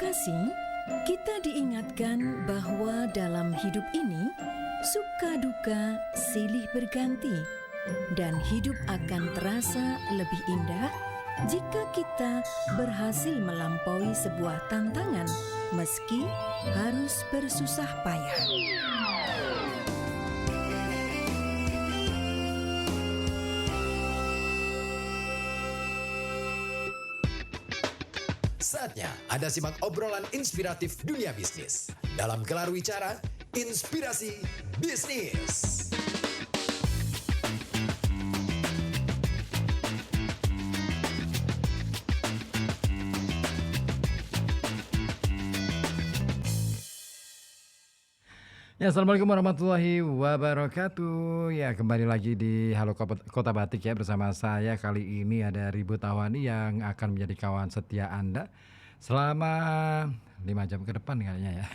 kasih, kita diingatkan bahwa dalam hidup ini, suka duka silih berganti, dan hidup akan terasa lebih indah jika kita berhasil melampaui sebuah tantangan meski harus bersusah payah. Saatnya Anda simak obrolan inspiratif dunia bisnis dalam Gelar Wicara Inspirasi Bisnis. Ya, Assalamualaikum warahmatullahi wabarakatuh. Ya, kembali lagi di Halo Kota Batik ya, bersama saya. Kali ini ada Ribu Tawani yang akan menjadi kawan setia Anda selama 5 jam ke depan kayaknya ya.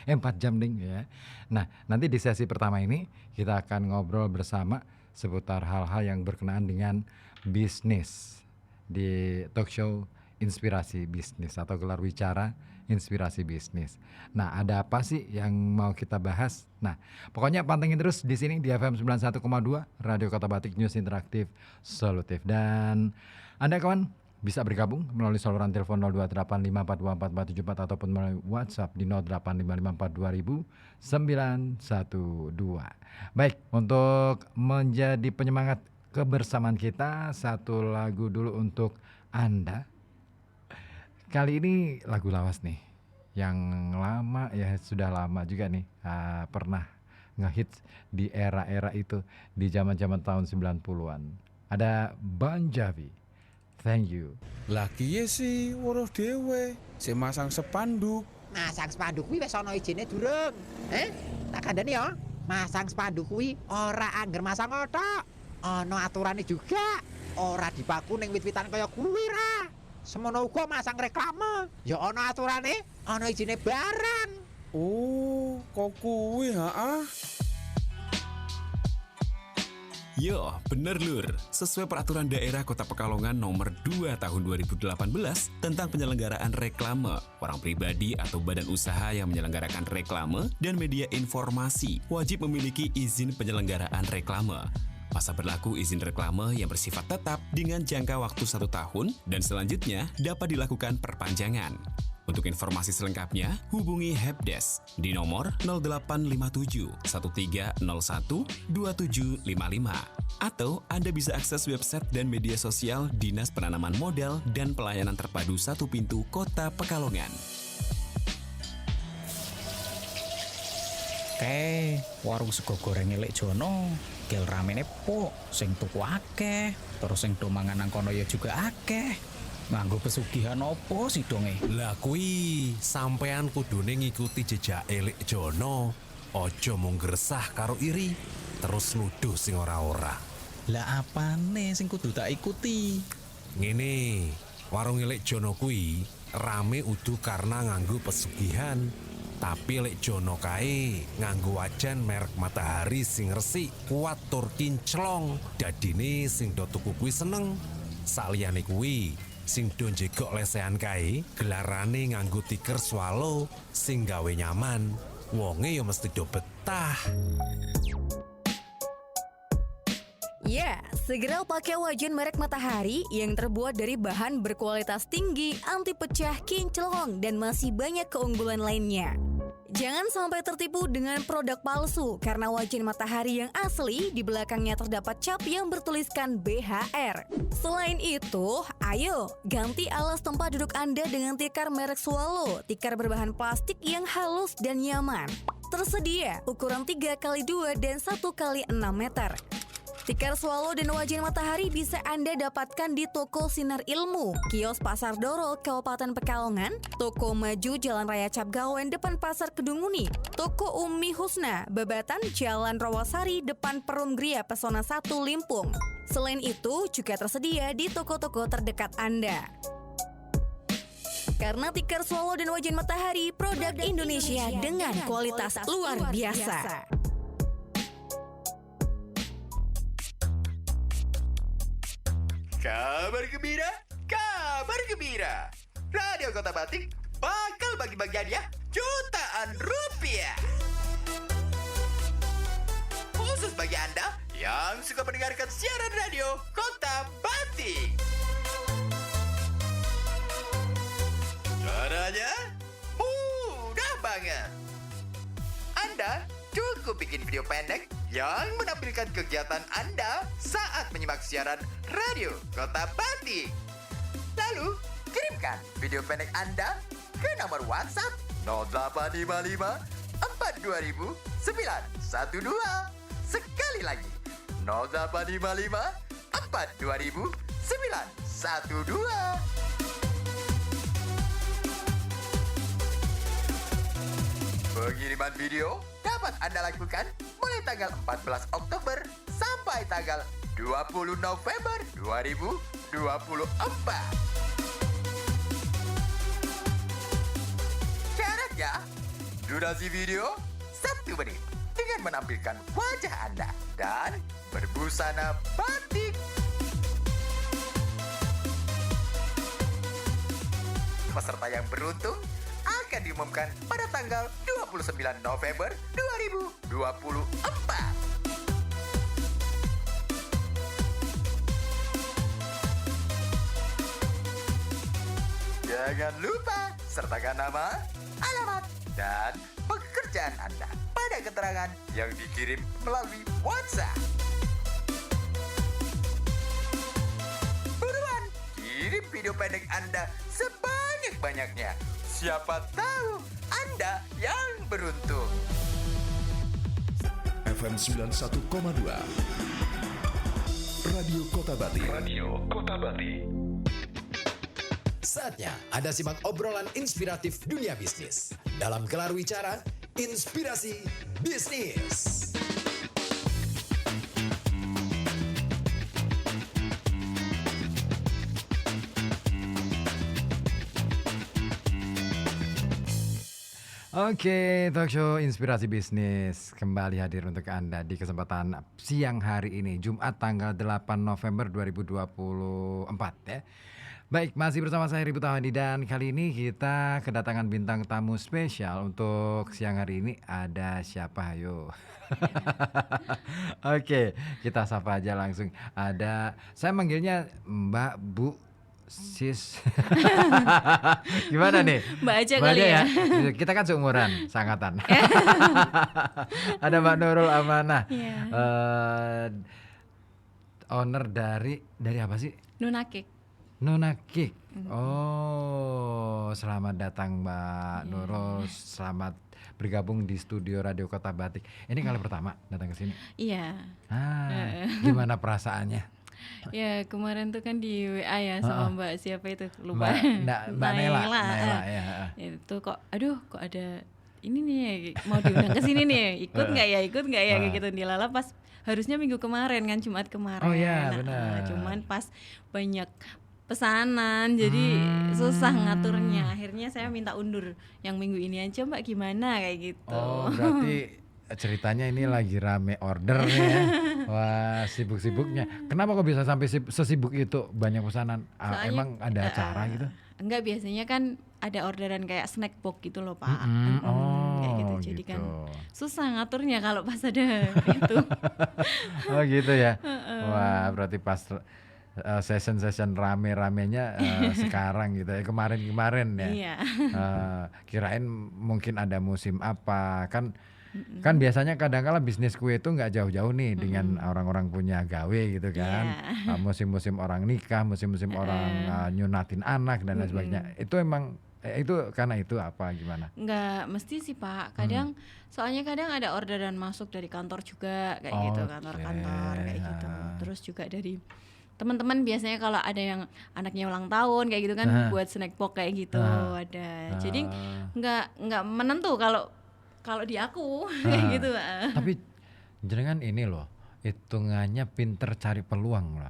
4 jam ding ya. Nah, nanti di sesi pertama ini kita akan ngobrol bersama seputar hal-hal yang berkenaan dengan bisnis di talk show Inspirasi Bisnis atau Gelar Wicara Inspirasi Bisnis. Nah, ada apa sih yang mau kita bahas? Nah, pokoknya pantengin terus di sini di FM 91,2 Radio Kota Batik, News Interaktif Solutif. Dan Anda kawan bisa bergabung melalui saluran telepon 0285424474 ataupun melalui WhatsApp di 0855420912. Baik, untuk menjadi penyemangat kebersamaan kita, satu lagu dulu untuk Anda. Kali ini lagu lawas nih, yang lama ya, sudah lama juga nih, pernah ngehits di era-era itu, di zaman-zaman tahun 90-an. Ada Bon Jovi, Thank You. Lagi ya sih, weruh dhewe, sing masang spanduk. Masang spanduk kuwi wis ana ijine durung. Tak kandhani ya. Masang spanduk kuwi ora angger masang othok. Ana aturane juga. Ora dipaku ning wit-witan kaya kuwi ra. Semono uga masang reklame. Ya ana aturane, ana ijine barang. Oh, kok kuwi ha? Yo, bener lur. Sesuai peraturan daerah Kota Pekalongan nomor 2 tahun 2018 tentang penyelenggaraan reklame, orang pribadi atau badan usaha yang menyelenggarakan reklame dan media informasi wajib memiliki izin penyelenggaraan reklame. Masa berlaku izin reklame yang bersifat tetap dengan jangka waktu 1 tahun dan selanjutnya dapat dilakukan perpanjangan. Untuk informasi selengkapnya, hubungi Helpdesk di nomor 0857 1301 2755 atau Anda bisa akses website dan media sosial Dinas Penanaman Modal dan Pelayanan Terpadu Satu Pintu Kota Pekalongan. Warung sego goreng Lek Jono gel ramene po, sing tuku akeh, terus sing do mangan nang kono ya juga akeh. Nganggo pesugihan opo sih donge? Lah kuwi sampean kudune ngikuti jejake Lek Jono. Aja mung gresah karo iri, terus nuduh sing ora-ora. Lah apane sing kudu tak ikuti? Ngene, warung Lek Jono kuwi rame udu karena nganggo pesugihan. Tapi Lek Jono kae nganggo wajan merek Matahari sing resik, kuat tur kinclong. Dadine sing do tuku kuwi seneng. Saliyane kuwi, sing do njegok lesehan kae gelarane nganggo tiker swallow sing gawe nyaman. Wonge ya mesti do betah. Ya, segera pakai wajan merek Matahari yang terbuat dari bahan berkualitas tinggi, anti pecah, kinclong, dan masih banyak keunggulan lainnya. Jangan sampai tertipu dengan produk palsu karena wajan Matahari yang asli di belakangnya terdapat cap yang bertuliskan BHR. Selain itu, ayo ganti alas tempat duduk Anda dengan tikar merek Swallow, tikar berbahan plastik yang halus dan nyaman. Tersedia ukuran 3x2 dan 1x6 meter. Tikar Swallow dan wajan Matahari bisa Anda dapatkan di Toko Sinar Ilmu, Kios Pasar Doro, Kabupaten Pekalongan, Toko Maju Jalan Raya Capgawen depan Pasar Kedunguni, Toko Umi Husna, Babatan Jalan Rawasari depan Perum Gria Pesona 1 Limpung. Selain itu juga tersedia di toko-toko terdekat Anda. Karena tikar Swallow dan wajan Matahari produk Indonesia dengan kualitas luar biasa. Kabar gembira, kabar gembira. Radio Kota Batik bakal bagi-bagi hadiah jutaan rupiah. Khusus bagi Anda yang suka mendengarkan siaran radio Kota Batik. Caranya mudah banget. Anda cukup bikin video pendek yang menampilkan kegiatan Anda saat menyimak siaran radio Kota Batik. Lalu, kirimkan video pendek Anda ke nomor WhatsApp 0855 420 912. Sekali lagi, 0855 420 912. Pengiriman video dapat Anda lakukan mulai tanggal 14 Oktober sampai tanggal 20 November 2024. Syaratnya, durasi video 1 menit dengan menampilkan wajah Anda dan berbusana batik. Peserta yang beruntung akan diumumkan pada tanggal 29 November 2024. Jangan lupa sertakan nama, alamat, dan pekerjaan Anda pada keterangan yang dikirim melalui WhatsApp. Buruan, kirim video pendek Anda sebanyak-banyaknya. Siapa tahu Anda yang beruntung. FM 91,2 Radio Kota Batik. Saatnya Anda simak obrolan inspiratif dunia bisnis dalam Gelar Wicara Inspirasi Bisnis. Oke, talk show Inspirasi Bisnis kembali hadir untuk Anda di kesempatan siang hari ini, Jumat tanggal 8 November 2024 ya. Baik, masih bersama saya Ribut Awandi dan kali ini kita kedatangan bintang tamu spesial untuk siang hari ini. Ada siapa? Ayo. Oke, kita sapa aja langsung. Ada, saya manggilnya Mbak, Bu, Sis. Gimana nih? Mbak aja kali ya. Kita kan seumuran, sangatan. Ada Mbak Nurul Amanah. Owner dari apa sih? Nuna Cake. Nuna Cake. Oh, selamat datang Mbak Nurul. Selamat bergabung di studio Radio Kota Batik. Ini kali pertama datang ke sini. Iya. Gimana perasaannya? Ya kemarin tuh kan di WA ya sama Mbak siapa itu lupa. Mbak Nela ya. Itu kok ada ini nih mau diundang ke sini nih, ikut nggak ya kayak gitu. Dilala pas harusnya minggu kemarin kan, Jumat kemarin. Oh iya benar. Cuman pas banyak pesanan jadi susah ngaturnya. Akhirnya saya minta undur yang minggu ini aja Mbak, gimana kayak gitu. Oh berarti ceritanya ini lagi rame ordernya ya. Wah, sibuk-sibuknya. Kenapa kok bisa sampai sesibuk itu, banyak pesanan? Soalnya, emang ada acara gitu? Enggak, biasanya kan ada orderan kayak snack box gitu loh Pak. Kayak gitu. Jadi kan susah ngaturnya kalau pas ada itu. Oh gitu ya. Wah, berarti pas session rame-ramenya sekarang gitu ya, kemarin ya. Iya. Kirain mungkin ada musim apa kan biasanya kadang-kala bisnis kue itu nggak jauh-jauh nih dengan orang-orang punya gawe gitu kan. Musim-musim orang nikah, musim-musim orang nyunatin anak dan lain sebagainya. Itu emang itu karena itu apa gimana? Nggak mesti sih Pak. Kadang soalnya kadang ada orderan masuk dari kantor juga kayak gitu, kantor-kantor kayak gitu. Terus juga dari teman-teman biasanya kalau ada yang anaknya ulang tahun kayak gitu kan buat snack box kayak gitu ada. Jadi nggak menentu kalau di aku kayak gitu. Tapi jenengan ini loh, hitungannya pinter cari peluang loh.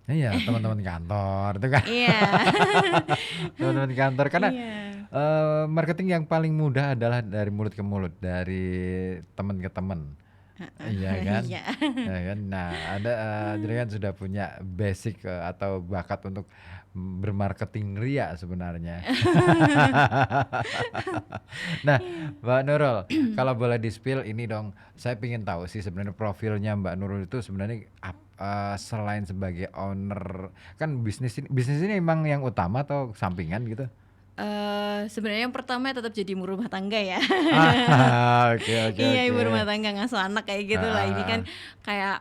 Iya, teman-teman kantor itu kan. Iya. Teman-teman kantor karena marketing yang paling mudah adalah dari mulut ke mulut, dari teman ke teman. Iya kan? Iya. Ya kan? Nah, ada jenengan sudah punya basic atau bakat untuk bermarketing ria sebenarnya. Nah, Mbak Nurul, kalau boleh di-spill ini dong, saya ingin tahu sih sebenarnya profilnya Mbak Nurul itu sebenarnya selain sebagai owner, kan bisnis ini emang yang utama atau sampingan gitu? Sebenarnya yang pertama tetap jadi ibu rumah tangga ya. Oke. Iya, ibu rumah tangga ngasuh anak kayak gitu lah. Ini kan kayak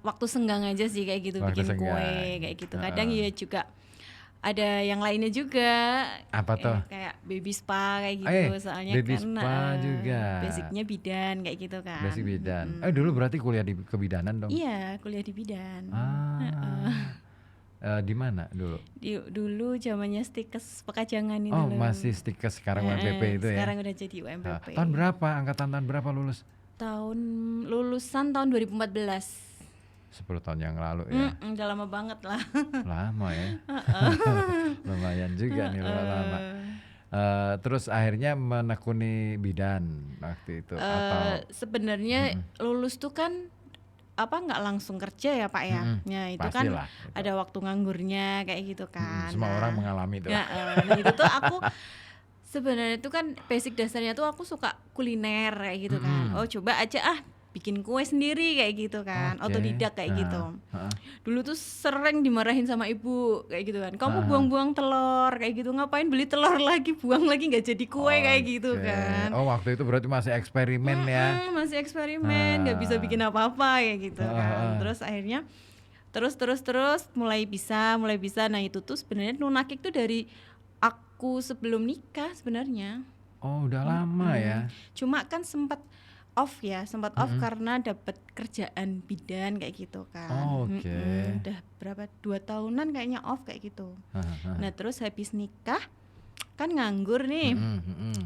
waktu senggang aja sih kayak gitu, Waktu bikin kue senggang. kayak gitu. Kadang ya juga ada yang lainnya juga. Apa tuh? Kayak baby spa kayak gitu. Soalnya baby kan spa juga. basicnya bidan kayak gitu kan. Basic bidan. Dulu berarti kuliah di kebidanan dong? Iya, kuliah di bidan. Di mana dulu? Dulu zamannya Stikes Pekajangan itu Oh, loh. masih Stikes sekarang UMPP itu ya? Sekarang udah jadi UMPP. Tahun berapa? Angkatan tahun berapa lulus? Lulusan tahun 2014. 10 tahun yang lalu ya. Udah lama banget lah. Lama ya. Lumayan juga nih lama. Terus akhirnya menekuni bidan waktu itu atau sebenarnya lulus tuh kan nggak langsung kerja ya Pak ya. Ya itu pastilah, kan ada waktu nganggurnya kayak gitu kan. semua orang mengalami itu. Nah itu tuh aku sebenarnya tuh kan basic dasarnya tuh aku suka kuliner kayak gitu kan. Oh coba aja bikin kue sendiri kayak gitu kan, otodidak kayak gitu. Dulu tuh sering dimarahin sama ibu kayak gitu kan. Kamu buang-buang telur kayak gitu, ngapain beli telur lagi, buang lagi nggak jadi kue kayak gitu kan. Oh waktu itu berarti masih eksperimen ya? Masih eksperimen, nggak bisa bikin apa-apa kayak gitu kan. Terus akhirnya terus mulai bisa. Nah itu tuh sebenarnya nunakik tuh dari aku sebelum nikah sebenarnya. Oh udah lama ya? Cuma kan sempat off karena dapat kerjaan bidan kayak gitu kan. Udah berapa 2 tahunan kayaknya off kayak gitu. Nah terus habis nikah kan nganggur nih.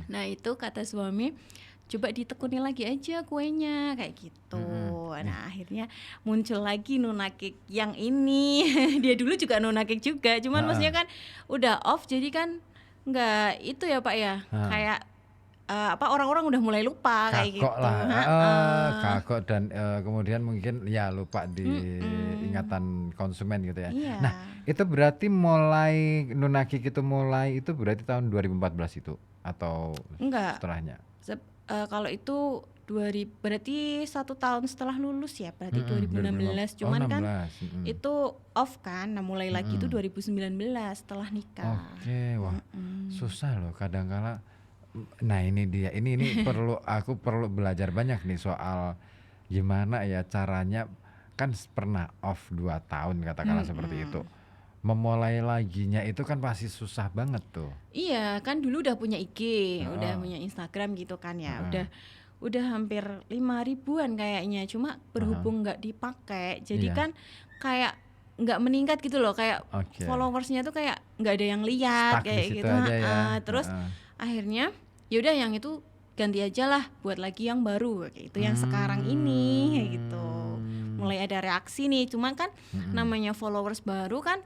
Nah itu kata suami, coba ditekuni lagi aja kuenya kayak gitu. Nah akhirnya muncul lagi nunakik yang ini. Dia dulu juga nunakik juga, cuman maksudnya kan udah off jadi kan nggak itu ya Pak ya, kayak orang-orang udah mulai lupa kayak gitu. Kagok dan kemudian mungkin ya lupa di ingatan konsumen gitu ya. Iya. Nah itu berarti mulai nunakik itu berarti tahun 2014 itu atau enggak setelahnya? Kalau itu berarti 1 tahun setelah lulus ya, berarti 2016. Cuman kan itu off kan, nah mulai lagi itu 2019 setelah nikah. Oke, wah susah loh kadang-kala. Nah ini dia, ini aku perlu belajar banyak nih soal gimana ya caranya, kan pernah off 2 tahun katakanlah seperti itu. Memulai laginya itu kan pasti susah banget tuh. Iya kan dulu udah punya IG, udah punya Instagram gitu kan ya, udah hampir 5.000-an kayaknya, cuma berhubung nggak dipakai, jadi kan kayak nggak meningkat gitu loh, kayak followersnya tuh kayak nggak ada yang lihat kayak gitu. Terus akhirnya yaudah yang itu ganti aja lah, buat lagi yang baru kayak itu, yang sekarang ini kayak gitu. Mulai ada reaksi nih, cuma kan namanya followers baru kan,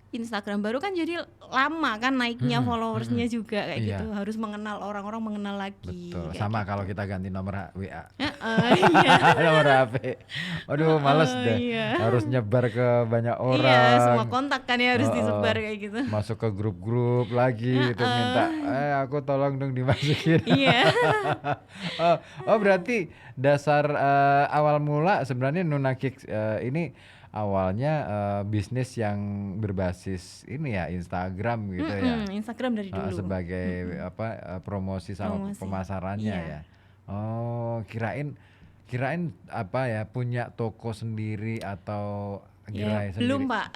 Instagram baru kan jadi lama kan naiknya followersnya juga kayak gitu, harus mengenal orang-orang, mengenal lagi. Betul, sama gitu. kalau kita ganti nomor WA. Iya. Nomor HP. Aduh males deh, harus nyebar ke banyak orang. Iya, semua kontak kan ya harus disebar kayak gitu. Masuk ke grup-grup lagi itu minta, aku tolong dong dimasukin. Iya. Oh berarti dasar awal mula sebenarnya nunakik ini awalnya bisnis yang berbasis ini ya Instagram gitu ya. Instagram dari dulu. Sebagai promosi sama pemasarannya ya. Oh, kirain apa ya, punya toko sendiri atau gerai sendiri? Belum, Pak.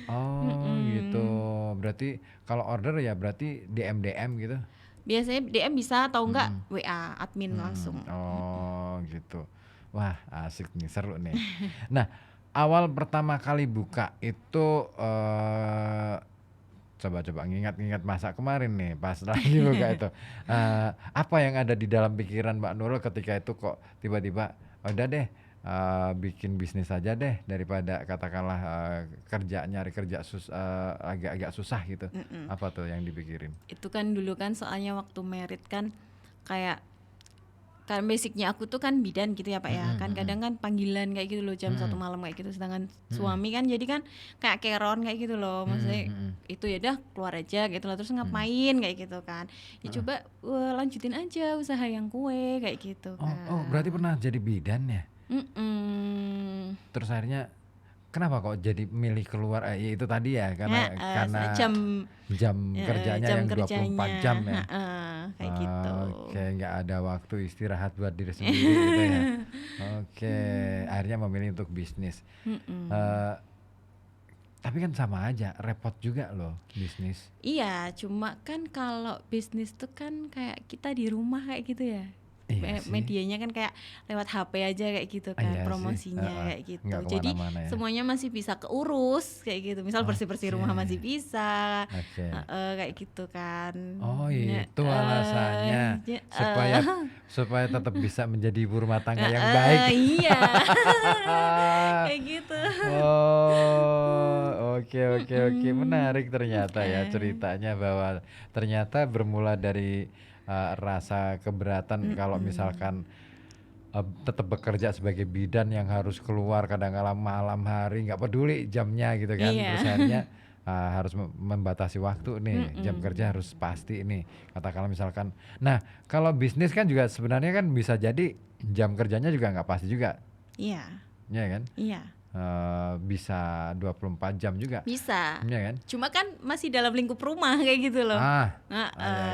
Oh, gitu. Berarti kalau order ya berarti DM gitu. Biasanya DM bisa atau enggak WA admin langsung. Oh, gitu. Wah, asik nih, seru nih. Nah, awal pertama kali buka itu coba ngingat masa kemarin nih pas lagi buka itu. Apa yang ada di dalam pikiran Mbak Nurul ketika itu kok tiba-tiba udah deh bikin bisnis aja deh daripada katakanlah nyari kerja agak-agak susah gitu. Apa tuh yang dipikirin? Itu kan dulu kan soalnya waktu merit kan kayak kan basicnya aku tuh kan bidan gitu ya Pak ya. Kan kadang kan panggilan kayak gitu loh jam 1 malam kayak gitu. Sedangkan suami kan jadi kan kayak keron kayak gitu loh. Maksudnya itu ya udah keluar aja gitu lah. Terus ngapain kayak gitu kan. Ya coba lanjutin aja usaha yang kue kayak gitu kan. Oh, berarti pernah jadi bidan ya? Terus akhirnya kenapa kok jadi milih keluar? Ya itu tadi ya karena jam kerjanya yang 24 jam ya. Kayak gitu. Oke, nggak ada waktu istirahat buat diri sendiri gitu ya. Oke, akhirnya memilih untuk bisnis. Tapi kan sama aja, repot juga loh bisnis. Iya, cuma kan kalau bisnis tuh kan kayak kita di rumah kayak gitu ya. Iya Medianya kan kayak lewat HP aja kayak gitu kan, Iya promosinya kayak gitu. Nggak Jadi kemana-mana ya. semuanya masih bisa keurus kayak gitu. Misal bersih-bersih rumah masih bisa, kayak gitu kan. Oh itu alasannya supaya tetap bisa menjadi ibu rumah tangga yang baik. Iya, kayak gitu. Oh, oke, menarik ternyata ya ceritanya bahwa ternyata bermula dari rasa keberatan kalau misalkan tetap bekerja sebagai bidan yang harus keluar kadang-kala malam hari, nggak peduli jamnya gitu kan. Terus akhirnya harus membatasi waktu nih, jam kerja harus pasti nih. Katakanlah misalkan, nah kalau bisnis kan juga sebenarnya kan bisa jadi jam kerjanya juga nggak pasti juga. Iya. Iya kan? Iya. Bisa 24 jam juga. Bisa. Iya kan? Cuma kan masih dalam lingkup rumah kayak gitu loh.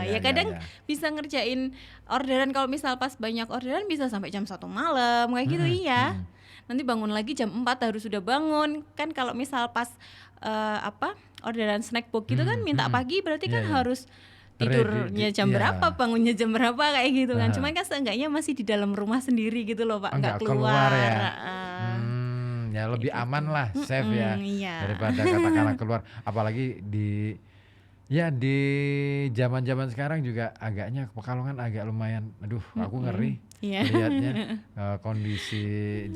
Ya kadang bisa ngerjain orderan kalau misal pas banyak orderan bisa sampai jam 1 malam kayak gitu iya. Nanti bangun lagi jam 4 harus sudah bangun. Kan kalau misal pas orderan snack box gitu kan minta pagi berarti kan harus tidurnya jam berapa, bangunnya jam berapa kayak gitu kan. Cuman kan seenggaknya masih di dalam rumah sendiri gitu loh Pak, nggak keluar ya. Ya lebih aman lah, safe ya daripada katakanlah keluar. Apalagi di zaman-zaman sekarang juga agaknya Pekalongan agak lumayan, aduh aku ngeri lihatnya. Kondisi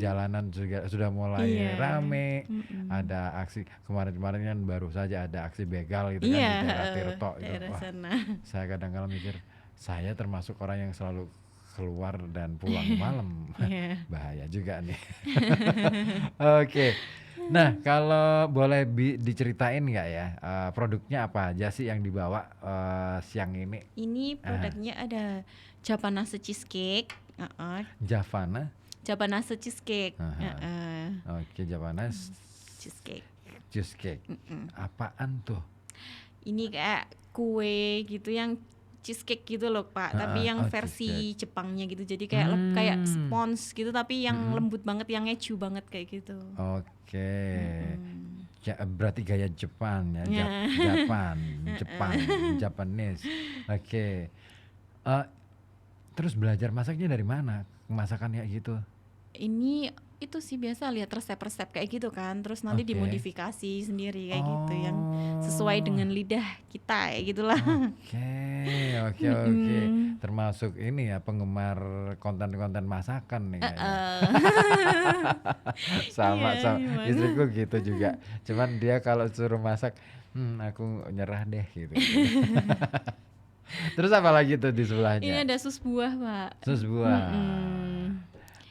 jalanan juga sudah mulai rame. Ada aksi kemarin kan baru saja ada aksi begal gitu kan di daerah Tirto itu. Wah, saya kadang-kadang mikir saya termasuk orang yang selalu keluar dan pulang malam. Bahaya juga nih. Oke. Nah kalau boleh diceritain nggak ya produknya apa aja sih yang dibawa siang ini? Ini produknya ada Japanese cheesecake. Japanese cheesecake. Oke, Japanese cheesecake. Apaan tuh? Ini kayak kue gitu yang cheesecake gitu loh Pak, tapi yang versi Jepangnya gitu. Jadi kayak sponge gitu tapi yang lembut banget, yang ngeju banget kayak gitu. Oke. Berarti gaya Jepang ya. Japanese. Oke. Terus belajar masaknya dari mana? Masakan kayak gitu. Ini itu sih biasa lihat resep-resep kayak gitu kan, terus nanti dimodifikasi sendiri kayak gitu yang sesuai dengan lidah kita kayak gitulah. Oke. Termasuk ini ya penggemar konten-konten masakan nih kayaknya. sama istriku gitu juga. Cuman dia kalau suruh masak, aku nyerah deh gitu. Terus apa lagi tuh di sebelahnya? Ini ada sus buah Pak. Sus buah.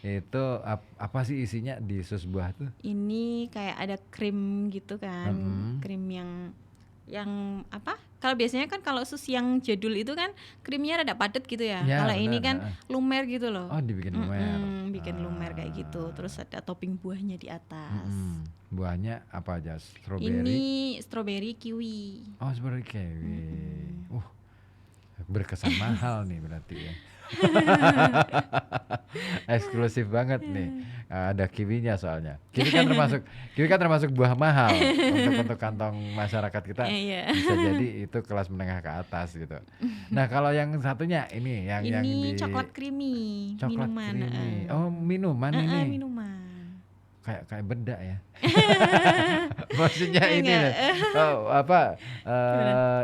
Itu apa sih isinya di sus buah tuh? Ini kayak ada krim gitu kan, krim yang apa? Kalau biasanya kan kalau sus yang jadul itu kan krimnya rada padat gitu ya. Kalau ini kan lumer gitu loh. Oh, dibikin lumer. Bikin lumer kayak gitu. Terus ada topping buahnya di atas. Buahnya apa aja? Strawberry. Ini strawberry kiwi. Oh, strawberry kiwi. Berkesan mahal nih berarti ya. Eksklusif banget nih. Ada kiwinya soalnya. Kiwi kan termasuk buah mahal untuk kantong masyarakat kita. Bisa jadi itu kelas menengah ke atas gitu. Nah, kalau yang satunya ini yang di coklat creamy, minuman. Oh, minuman ini. Minuman. Kayak beda ya. Maksudnya ini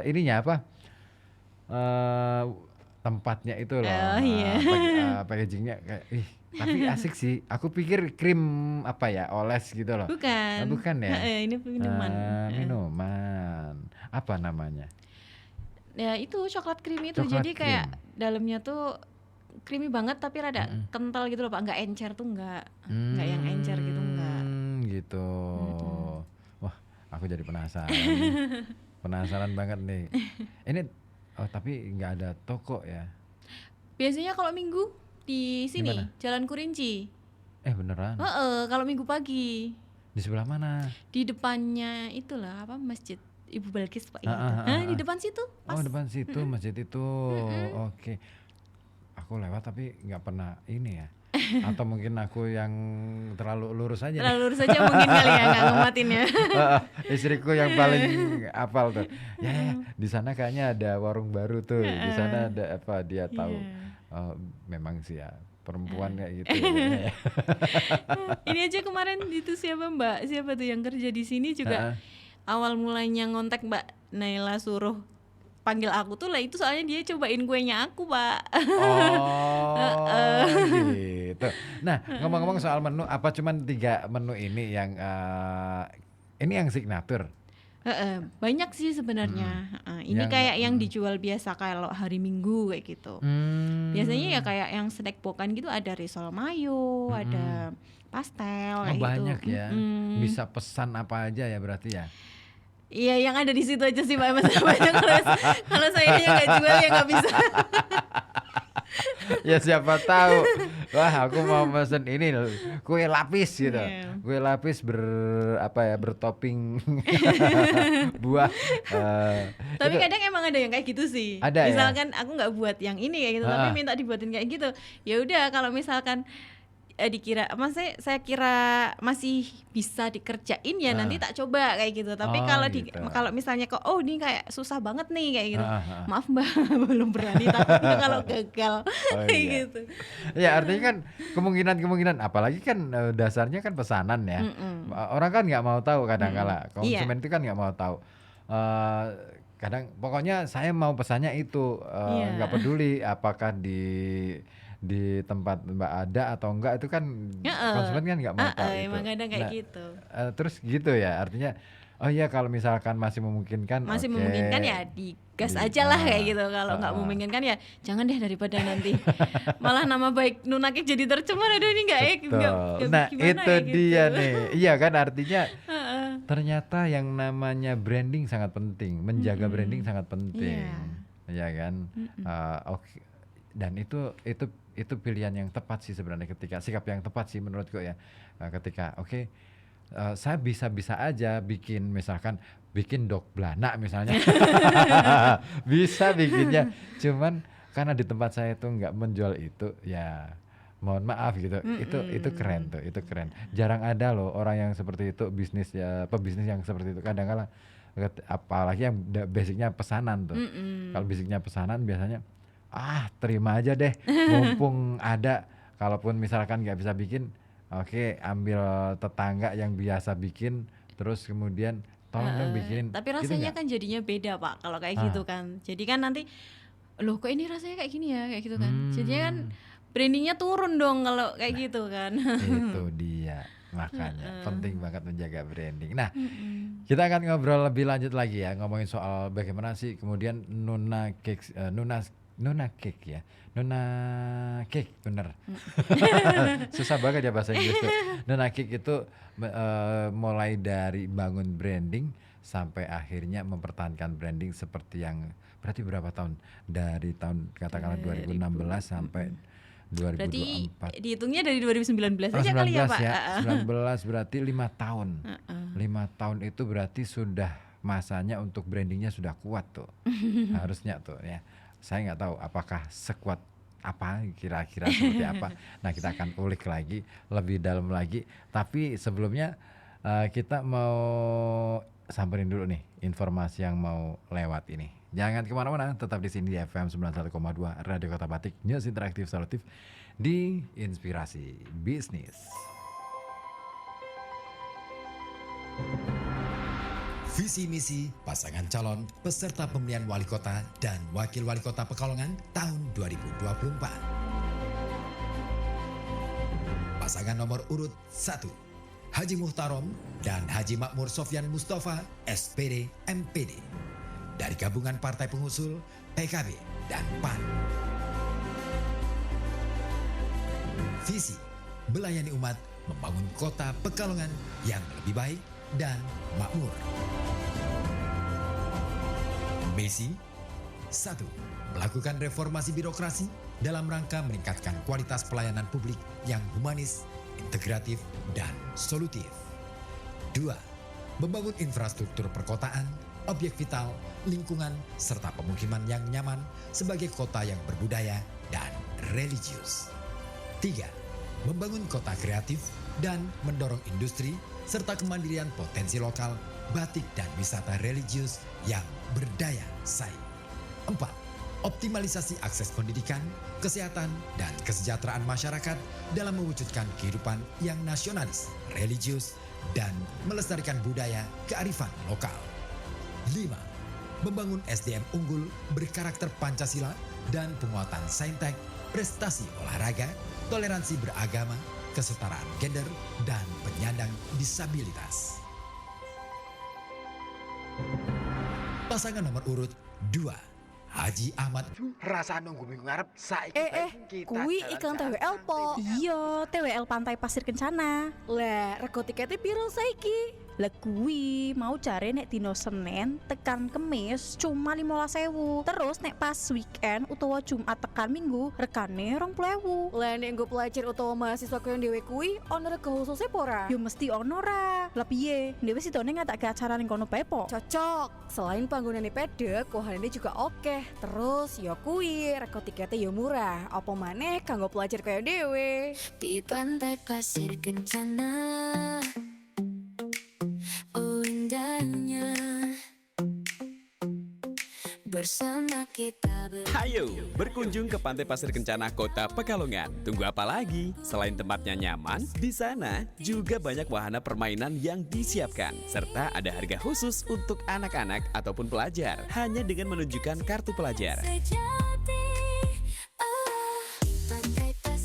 ininya apa? Tempatnya itu loh, packagingnya kayak, tapi asik sih. Aku pikir krim apa ya, oles gitu loh. Bukan ya? Ini minuman. Minuman. Apa namanya? Ya itu coklat krim itu. Jadi kayak dalamnya tuh creamy banget tapi rada kental gitu loh Pak, nggak encer tuh nggak yang encer gitu nggak. Gitu. Wah, aku jadi penasaran. Penasaran banget nih. Ini tapi nggak ada toko ya? Biasanya kalau Minggu di sini, Dimana? Jalan Kurinci. Beneran? Kalau Minggu pagi. Di sebelah mana? Di depannya itulah apa Masjid Ibu Balkis Pak. Di depan situ. Pas. Depan situ masjid itu. Oke. Aku lewat tapi nggak pernah ini ya. Atau mungkin aku yang terlalu lurus aja. Terlalu lurus aja mungkin kali ya, nggak ngematinnya. Istriku yang paling hafal tuh. Ya, di sana kayaknya ada warung baru tuh. Di sana ada apa dia tahu. Memang sih ya perempuan kayak gitu. Ini aja kemarin itu siapa tuh yang kerja di sini juga awal mulanya ngontek Mbak Naila suruh panggil aku tuh lah itu soalnya dia cobain kuenya aku Pak. Gitu. Nah ngomong-ngomong soal menu, apa cuman 3 menu ini yang ini yang signature? Banyak sih sebenarnya. Ini kayak yang dijual biasa kalau hari Minggu kayak gitu. Biasanya ya kayak yang snack pokan gitu ada risol mayo, ada pastel kayak gitu. Banyak ya. Bisa pesan apa aja ya berarti ya? Iya yang ada di situ aja sih Pak. Banyak kalau saya nggak jual ya nggak bisa. Ya siapa tahu, wah aku mau pesen ini loh, kue lapis gitu, kue lapis bertopping buah. Tapi kadang emang ada yang kayak gitu sih. Ada, misalkan aku nggak buat yang ini kayak gitu, tapi minta dibuatin kayak gitu. Ya udah kalau misalkan dikira, maksudnya saya kira masih bisa dikerjain ya nanti tak coba kayak gitu. Tapi kalau misalnya kok ini kayak susah banget nih kayak gitu, maaf Mbak belum berani takutnya kalau gagal kayak gitu. Ya artinya kan kemungkinan apalagi kan dasarnya kan pesanan ya. Orang kan nggak mau tahu kadang-kala konsumen itu kan nggak mau tahu. Kadang pokoknya saya mau pesannya itu nggak peduli apakah di tempat Mbak ada atau enggak, itu kan konsumen kan nggak mau tahu itu. Emang kadang kayak gitu. Terus gitu ya artinya kalau misalkan masih memungkinkan memungkinkan ya digas aja lah kayak gitu. Kalau nggak memungkinkan ya jangan deh, daripada nanti malah nama baik Nunakik jadi tercemar. Aduh ini nggak nah itu ya, dia gitu. nih. Iya kan artinya ternyata yang namanya branding sangat penting, menjaga branding sangat penting. Iya kan. Dan itu pilihan yang tepat sih sebenarnya, ketika sikap yang tepat sih menurutku ya, ketika saya bisa aja bikin dog belana misalnya. Bisa bikinnya, cuman karena di tempat saya itu nggak menjual itu ya mohon maaf gitu. Itu keren tuh, itu keren. Jarang ada loh orang yang seperti itu, pebisnis yang seperti itu. Kadang-kadang apalagi yang basicnya pesanan tuh. Kalau basicnya pesanan biasanya terima aja deh, mumpung ada. Kalaupun misalkan nggak bisa bikin, ambil tetangga yang biasa bikin, terus kemudian tolong dong bikinin. Tapi rasanya gitu kan jadinya beda Pak kalau kayak gitu kan. Jadi kan nanti loh kok ini rasanya kayak gini ya, kayak gitu kan. Jadinya kan brandingnya turun dong kalau kayak gitu kan. Itu dia. Makanya penting banget menjaga branding. Nah, kita akan ngobrol lebih lanjut lagi ya, ngomongin soal bagaimana sih kemudian Nunakik ya, Nunakik bener. Susah banget ya bahasa Inggris tuh. Nunakik itu mulai dari bangun branding sampai akhirnya mempertahankan branding seperti yang berarti berapa tahun, dari tahun katakanlah 2016 sampai 2024. Berarti dihitungnya dari 2019 aja kali ya Pak. Ya, 19 berarti 5 tahun. 5 tahun itu berarti sudah masanya untuk brandingnya sudah kuat tuh. Harusnya tuh ya. Saya nggak tahu apakah sekuat apa, kira-kira seperti apa. Nah kita akan ulik lagi lebih dalam lagi. Tapi sebelumnya kita mau samperin dulu nih informasi yang mau lewat ini. Jangan kemana-mana, tetap di sini di FM 91,2 Radio Kota Batik, News Interaktif Solutif di Inspirasi Bisnis. Visi misi pasangan calon peserta pemilihan wali kota dan wakil wali kota Pekalongan tahun 2024. Pasangan nomor urut 1, Haji Muhtarom dan Haji Makmur Sofyan Mustafa SPD MPD dari gabungan partai pengusul PKB dan PAN. Visi, melayani umat, membangun kota Pekalongan yang lebih baik dan makmur. Misi 1. Melakukan reformasi birokrasi dalam rangka meningkatkan kualitas pelayanan publik yang humanis, integratif, dan solutif. 2. Membangun infrastruktur perkotaan, objek vital, lingkungan, serta pemukiman yang nyaman sebagai kota yang berbudaya dan religius. 3. Membangun kota kreatif dan mendorong industri serta kemandirian potensi lokal, batik dan wisata religius yang berdaya saing. 4. Optimalisasi akses pendidikan, kesehatan, dan kesejahteraan masyarakat dalam mewujudkan kehidupan yang nasionalis, religius, dan melestarikan budaya kearifan lokal. 5. Membangun SDM unggul berkarakter Pancasila dan penguatan saintek, prestasi olahraga, toleransi beragama, kesetaraan gender, dan penyandang disabilitas. Pasangan nomor urut 2, Haji Ahmad. Rasa nunggu minggu ngarep saiki Kuwi iklan TWL po. Iya, TWL Pantai Pasir Kencana. Lah, rego tiketnya piro saiki? Lah kuwi mau cari nek dino Senin tekan Kemis cuma 15.000. Terus nek pas weekend utawa Jumat tekan Minggu regane 20.000. Lah nek nggo pelajar utawa mahasiswa koyo dhewe kuwi ono rego khususnya po ora? Yo mesti ono ra. Lah piye? Dhewe sidone ngatake acara ning kono bae po. Cocok. Selain panggonane pedek, kohanane juga oke. Terus ya kuwi rego tiketnya ya murah. Apa maneh kanggo pelajar koyo dhewe. Di Pantai Pasir Kencana, oh indahnya bersama kita. Hayo, berkunjung ke Pantai Pasir Kencana Kota Pekalongan. Tunggu apa lagi? Selain tempatnya nyaman, di sana juga banyak wahana permainan yang disiapkan. Serta ada harga khusus untuk anak-anak ataupun pelajar, hanya dengan menunjukkan kartu pelajar.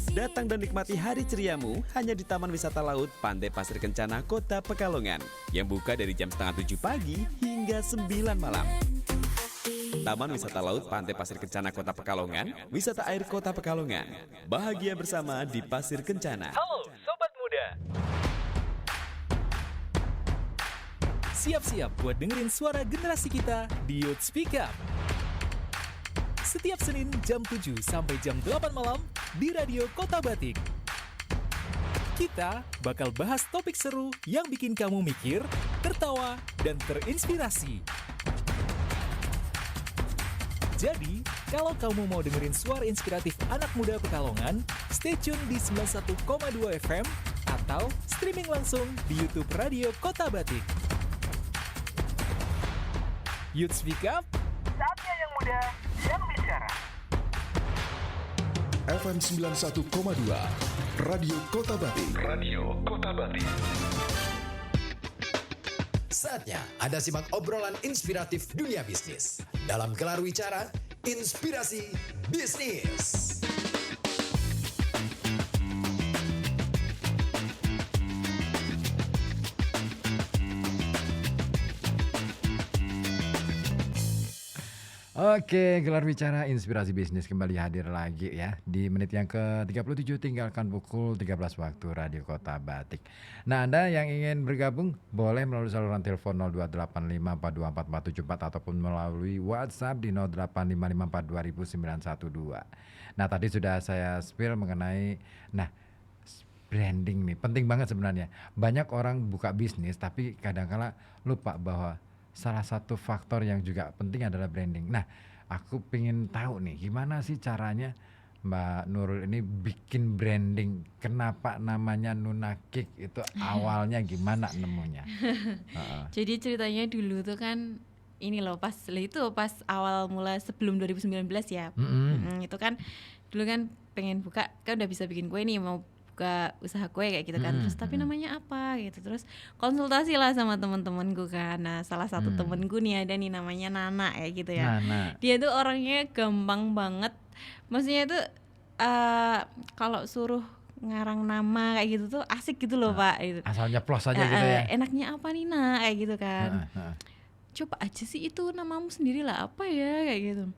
Datang dan nikmati hari ceriamu hanya di Taman Wisata Laut Pantai Pasir Kencana Kota Pekalongan yang buka dari jam 6:30 pagi hingga 9 malam. Taman Wisata Laut Pantai Pasir Kencana Kota Pekalongan, wisata air Kota Pekalongan. Bahagia bersama di Pasir Kencana. Halo Sobat Muda. Siap-siap buat dengerin suara generasi kita di Youth Speak Up. Setiap Senin jam 7 sampai jam 8 malam di Radio Kota Batik. Kita bakal bahas topik seru yang bikin kamu mikir, tertawa, dan terinspirasi. Jadi, kalau kamu mau dengerin suara inspiratif anak muda Pekalongan, stay tune di 91,2 FM atau streaming langsung di YouTube Radio Kota Batik. Youth Speak Up, saatnya yang muda yang bicara. FM 91,2 Radio Kota Batik. Radio Kota Batik. Saatnya Anda simak obrolan inspiratif dunia bisnis dalam Gelar Wicara Inspirasi Bisnis. Oke, Gelar Bicara Inspirasi Bisnis kembali hadir lagi ya. Di menit yang ke-37 tinggalkan pukul 13 waktu Radio Kota Batik. Nah, Anda yang ingin bergabung boleh melalui saluran telepon 0285424474 ataupun melalui WhatsApp di 0855420912. Nah, tadi sudah saya spill mengenai branding nih, penting banget sebenarnya. Banyak orang buka bisnis tapi kadang-kala lupa bahwa salah satu faktor yang juga penting adalah branding. Nah, aku pengen tahu nih gimana sih caranya Mbak Nurul ini bikin branding. Kenapa namanya Nunakik itu awalnya gimana nemunya? Jadi ceritanya dulu tuh kan ini loh pas awal mula sebelum 2019 ya. Itu kan dulu kan pengen buka, kan udah bisa bikin kue nih, mau buka usaha kue kayak gitu kan. Terus tapi namanya apa gitu. Terus konsultasi lah sama teman-temanku kan. Nah, salah satu temenku nih ada nih namanya Nana kayak gitu ya. Nana. Dia tuh orangnya gampang banget. Maksudnya tuh kalau suruh ngarang nama kayak gitu tuh asik gitu loh, Pak gitu. Asalnya plus aja gitu ya. Enaknya apa nih, Nak, kayak gitu kan. Coba aja sih itu namamu sendiri lah, apa ya kayak gitu.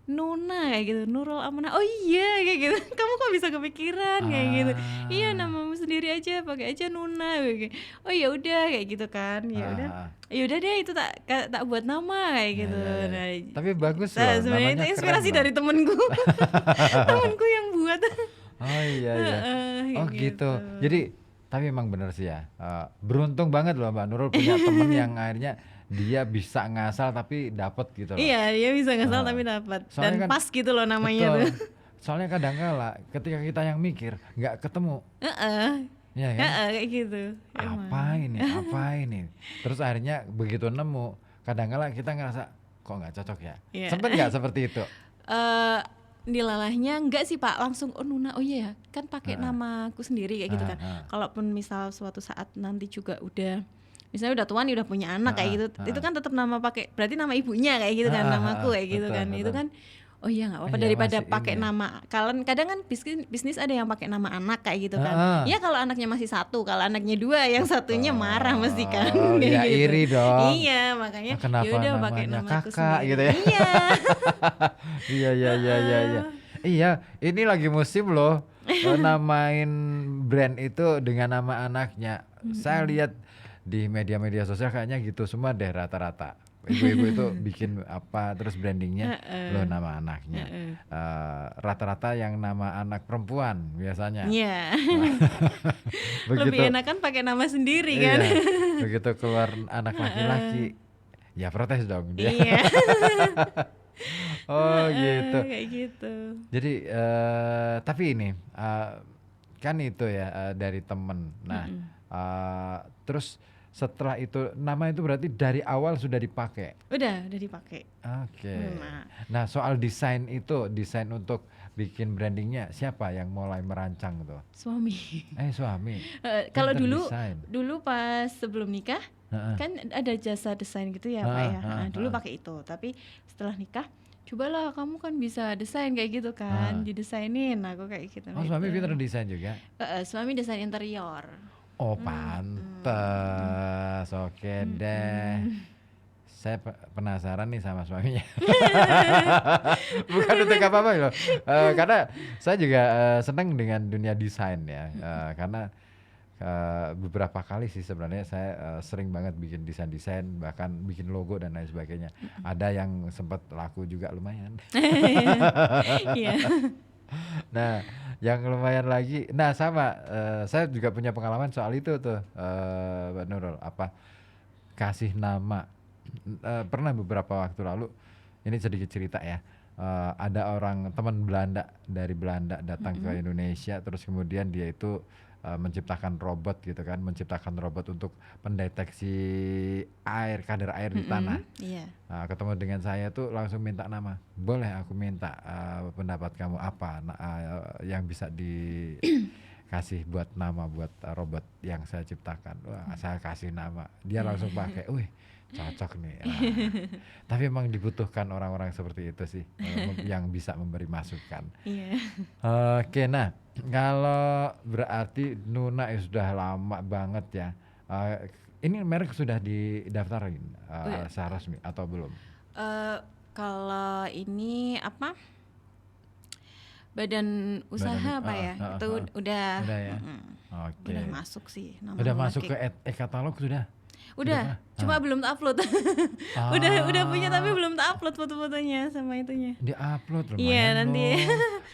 Nuna kayak gitu, Nurul Amanah. Oh iya kayak gitu. Kamu kok bisa kepikiran kayak gitu? Iya, namamu sendiri aja, pakai aja Nuna kayak gitu. Oh ya udah kayak gitu kan. Ya udah. Ya udah deh itu tak buat nama kayak gitu. Nah, tapi bagus loh. Nah, sebenarnya itu inspirasi dari temenku. Temenku yang buat. Oh iya iya. Oh gitu. Jadi tapi emang bener sih ya. Beruntung banget loh Mbak Nurul punya temen yang akhirnya dia bisa ngasal tapi dapat gitu loh. Iya, dia bisa ngasal tapi dapat dan kan, pas gitu loh namanya betul. tuh. Soalnya kadang-kala ketika kita yang mikir nggak ketemu. Iya kan? Kayak gitu. Apa ini? Terus akhirnya begitu nemu, kadang-kala kita ngerasa kok nggak cocok ya. Yeah. Sempet nggak seperti itu? Dilalahnya enggak sih Pak, langsung oh Nuna, oh iya ya, kan pakai namaku sendiri kayak gitu kan. Kalaupun misal suatu saat nanti juga udah misalnya udah tua nih, udah punya anak kayak gitu, itu kan tetap nama pakai, berarti nama ibunya kayak gitu kan, namaku kayak gitu kan. Itu kan oh iya nggak apa-apa daripada pakai nama. Kadang kan bisnis ada yang pakai nama anak kayak gitu kan. Ya kalau anaknya masih satu, kalau anaknya dua, yang satunya marah mesti kan. Iya gitu. Iri dong. Iya makanya ya udah pakai namaku kakak sendiri. Gitu ya. Iya. iya. Iya, ini lagi musim loh namain brand itu dengan nama anaknya. Saya lihat di media-media sosial kayaknya gitu semua deh rata-rata. Ibu-ibu itu bikin apa terus brandingnya loh nama anaknya. Rata-rata yang nama anak perempuan biasanya. Iya. Lebih enakan pakai nama sendiri kan. Begitu keluar anak laki-laki, ya protes dong dia. Iya. Oh gitu. Kayak gitu. Jadi tapi ini kan itu ya dari temen. Nah terus setelah itu nama itu berarti dari awal sudah dipakai. Udah dipakai. Oke. Nah soal desain itu, desain untuk bikin brandingnya siapa yang mulai merancang tuh? Suami. Suami. Kalau dulu pas sebelum nikah kan ada jasa desain gitu ya Pak ya. Dulu pakai itu, tapi setelah nikah cobalah kamu kan bisa desain kayak gitu kan, didesainin aku kayak gitu. Oh suami pintar desain juga? Suami desain interior. Oh pantes, oke deh. Saya penasaran nih sama suaminya. Bukan untuk apa-apa loh. Karena saya juga senang dengan dunia desain ya. Karena beberapa kali sih sebenarnya saya sering banget bikin desain-desain, bahkan bikin logo dan lain sebagainya. Ada yang sempat laku juga lumayan. Nah yang lumayan lagi, nah sama saya juga punya pengalaman soal itu tuh Mbak Nurul, apa kasih nama. Pernah beberapa waktu lalu, ini sedikit cerita ya, ada orang teman Belanda dari Belanda datang ke Indonesia, terus kemudian dia itu menciptakan robot gitu kan, menciptakan robot untuk pendeteksi air, kadar air di tanah. Nah, ketemu dengan saya tuh langsung minta nama. Boleh aku minta pendapat kamu apa yang bisa dikasih buat nama buat robot yang saya ciptakan. Wah, saya kasih nama. Dia langsung pakai. Wih, cocok nih. Tapi emang dibutuhkan orang-orang seperti itu sih yang bisa memberi masukan. Oke, nah kalau berarti Nuna sudah lama banget ya. Ini merek sudah didaftarin secara resmi atau belum? Kalau ini apa? Badan usaha apa ya? Itu udah. Udah ya. Oke. Udah masuk sih. Udah masuk ke e-katalog sudah? Udah, cuma belum upload. Udah punya tapi belum upload foto-fotonya sama itunya. Di-upload lumayan. Iya, nanti.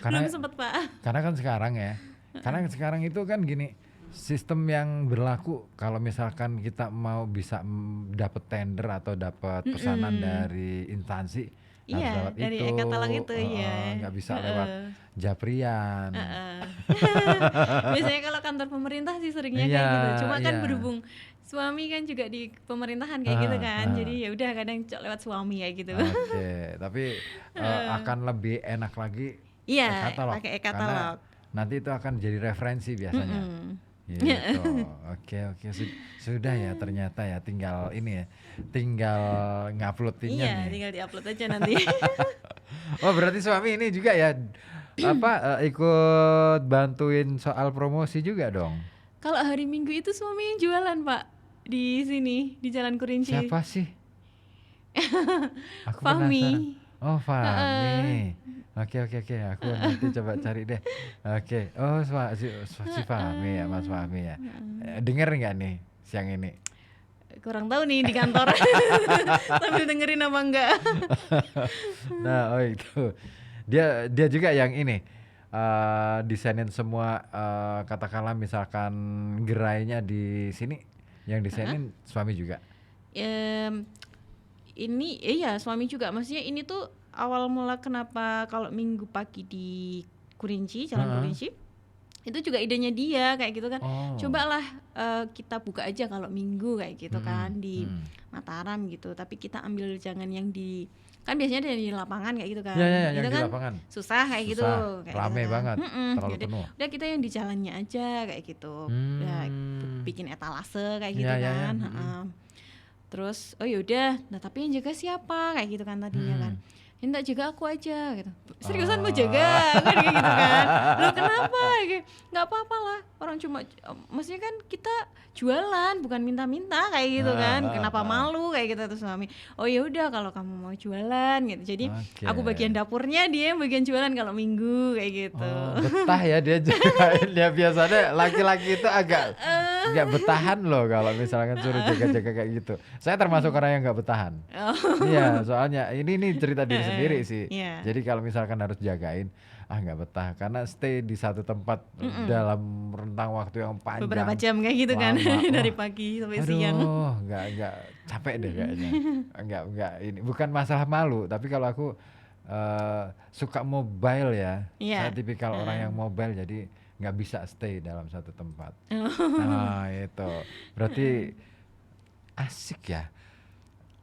Belum sempat, Pak. Karena kan sekarang ya. Karena sekarang itu kan gini, sistem yang berlaku kalau misalkan kita mau bisa dapat tender atau dapat pesanan dari instansi, harus lewat dari itu. e-katalog itu nggak bisa lewat Japrian. Biasanya kalau kantor pemerintah sih seringnya kayak gitu. Cuma kan berhubung suami kan juga di pemerintahan kayak gitu kan, jadi ya udah kadang lewat suami kayak gitu. Oke, tapi akan lebih enak lagi e-katalog. Pakai e-katalog. Nanti itu akan jadi referensi biasanya. Gitu. Oke, sudah ya ternyata ya, tinggal ini ya, tinggal nguploadinnya nih. Iya, tinggal diupload aja nanti. Oh berarti suami ini juga ya ikut bantuin soal promosi juga dong? Kalau hari Minggu itu suami yang jualan Pak, di sini di Jalan Kurinci. Siapa sih? Fahmi. Oh, Fahmi. Oke, aku nanti coba cari deh. Oke. Oh, si Fahmi ya, Mas Fahmi ya. Dengar nggak nih siang ini? Kurang tahu nih di kantor. Sambil dengerin apa enggak. Nah, itu. Dia juga yang ini desainin semua katakanlah misalkan gerainya di sini yang desainin suami juga. Ini iya suami juga, maksudnya ini tuh awal mula kenapa kalau Minggu pagi di Kurinci, Jalan Kurinci itu juga idenya dia kayak gitu kan. Cobalah kita buka aja kalau Minggu kayak gitu kan di Mataram gitu, tapi kita ambil jangan yang di, kan biasanya dari lapangan kayak gitu kan. Ya, itu yang kan di lapangan susah kayak gitu, kayak rame gitu kan. banget, terlalu Jadi, penuh. udah kita yang di jalannya aja kayak gitu. Udah bikin etalase kayak gitu kan. Terus oh yaudah, nah tapi yang jaga siapa kayak gitu kan tadinya kan. Minta jaga aku aja gitu. Seriusan mau jaga kan kayak gitu kan. Loh kenapa? Nggak apa-apa lah. Orang cuma maksudnya kan kita jualan bukan minta-minta kayak gitu kan. Kenapa malu kayak gitu terus suami. Oh ya udah kalau kamu mau jualan gitu. Jadi aku bagian dapurnya, dia yang bagian jualan kalau Minggu kayak gitu. Betah ya dia jagain. Dia biasanya laki-laki itu agak nggak betahan loh kalau misalkan suruh jaga-jaga kayak gitu. Saya termasuk orang yang nggak betahan. Iya, soalnya ini cerita diri sendiri sih. Jadi kalau misalkan harus jagain, nggak betah karena stay di satu tempat dalam rentang waktu yang panjang. Beberapa jam kayak gitu kan, dari pagi sampai siang. Nggak capek deh kayaknya. Nggak ini bukan masalah malu, tapi kalau aku suka mobile ya. Saya tipikal orang yang mobile, jadi nggak bisa stay dalam satu tempat. Nah itu berarti asik ya,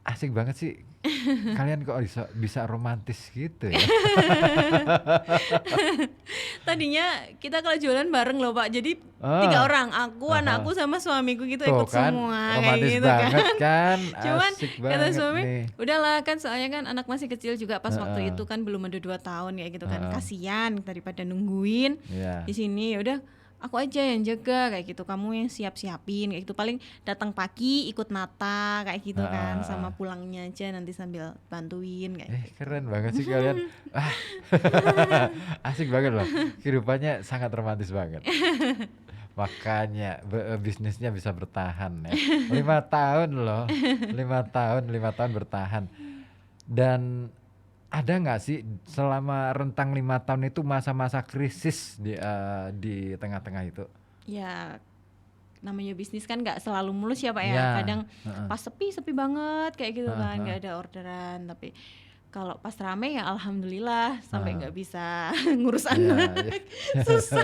asik banget sih. Kalian kok bisa romantis gitu ya? Tadinya kita kalau jualan bareng loh Pak, jadi 3 orang, aku, anakku sama suamiku gitu ikut kan, semua kayak romantis gitu banget kan. Cuman asik kata banget suami, nih. udahlah kan soalnya kan anak masih kecil juga pas waktu itu kan belum ada 2 tahun kayak gitu kan, kasihan daripada nungguin di sini. Ya udah aku aja yang jaga kayak gitu, kamu yang siapin kayak gitu, paling datang pagi ikut nata kayak gitu kan, sama pulangnya aja nanti sambil bantuin kayak gitu. Keren banget sih kalian. Asik banget loh, kehidupannya sangat romantis banget. Makanya bisnisnya bisa bertahan ya. 5 tahun loh, 5 tahun bertahan. Dan ada nggak sih selama rentang 5 tahun itu masa-masa krisis di tengah-tengah itu? Ya namanya bisnis kan nggak selalu mulus ya Pak ya. Kadang pas sepi banget kayak gitu kan, nggak ada orderan. Tapi kalau pas rame ya alhamdulillah sampai nggak bisa ngurus anak. Susah.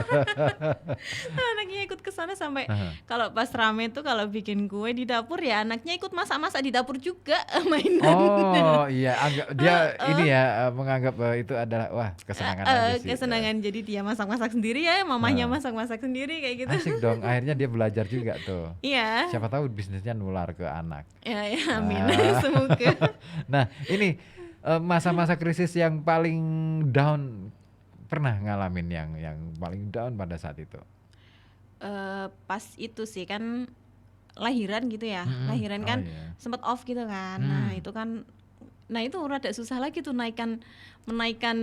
Anaknya ikut ke sana sampai kalau pas rame tuh kalau bikin kue di dapur ya anaknya ikut masak-masak di dapur juga mainan. Oh iya, dia ini ya menganggap itu adalah wah kesenangan aja sih. Kesenangan, jadi dia masak-masak sendiri ya, mamahnya masak-masak sendiri kayak gitu. Asik dong, akhirnya dia belajar juga tuh. Iya. Siapa tahu bisnisnya nular ke anak. Ya amin. Semoga. Nah ini masa-masa krisis yang paling down, pernah ngalamin yang paling down pada saat itu? Pas itu sih kan lahiran gitu ya, lahiran kan sempat off gitu kan. Nah itu kan, nah itu rada susah lagi tuh menaikkan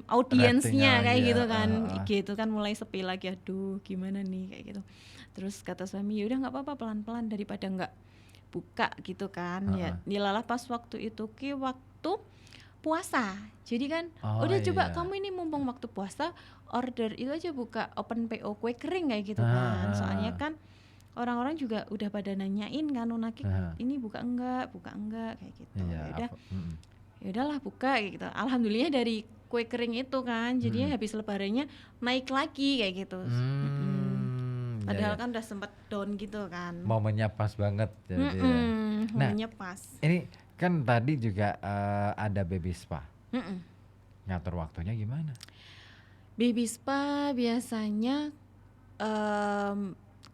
audiensnya kayak gitu kan. Gitu kan mulai sepi lagi, aduh gimana nih kayak gitu. Terus kata suami, yaudah nggak apa-apa pelan-pelan daripada nggak buka gitu kan. Ya dilalah pas waktu itu waktu puasa. Jadi kan udah coba kamu ini mumpung waktu puasa order itu aja, buka open PO kue kering kayak gitu kan. Soalnya kan orang-orang juga udah pada nanyain kan, Nunaki ini buka enggak kayak gitu. Ya udahlah buka kayak gitu. Alhamdulillah dari kue kering itu kan jadinya habis lebarannya naik lagi kayak gitu. Padahal kan udah sempet down gitu kan. Momennya pas banget jadi. Momennya pas. Ini kan tadi juga ada baby spa. Ngatur waktunya gimana? Baby spa biasanya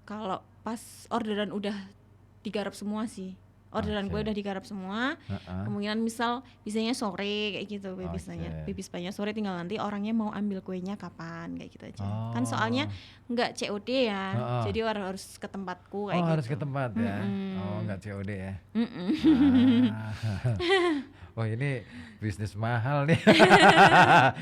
kalau pas orderan udah digarap semua sih. Orderan gue udah digarap semua. Kemungkinan misal bisanya sore kayak gitu baby spa-nya sore, tinggal nanti orangnya mau ambil kuenya kapan kayak gitu aja. Kan soalnya nggak COD ya. Jadi orang harus ke tempatku kayak gitu. Harus ke tempat ya. Nggak COD ya. Oh ini bisnis mahal nih.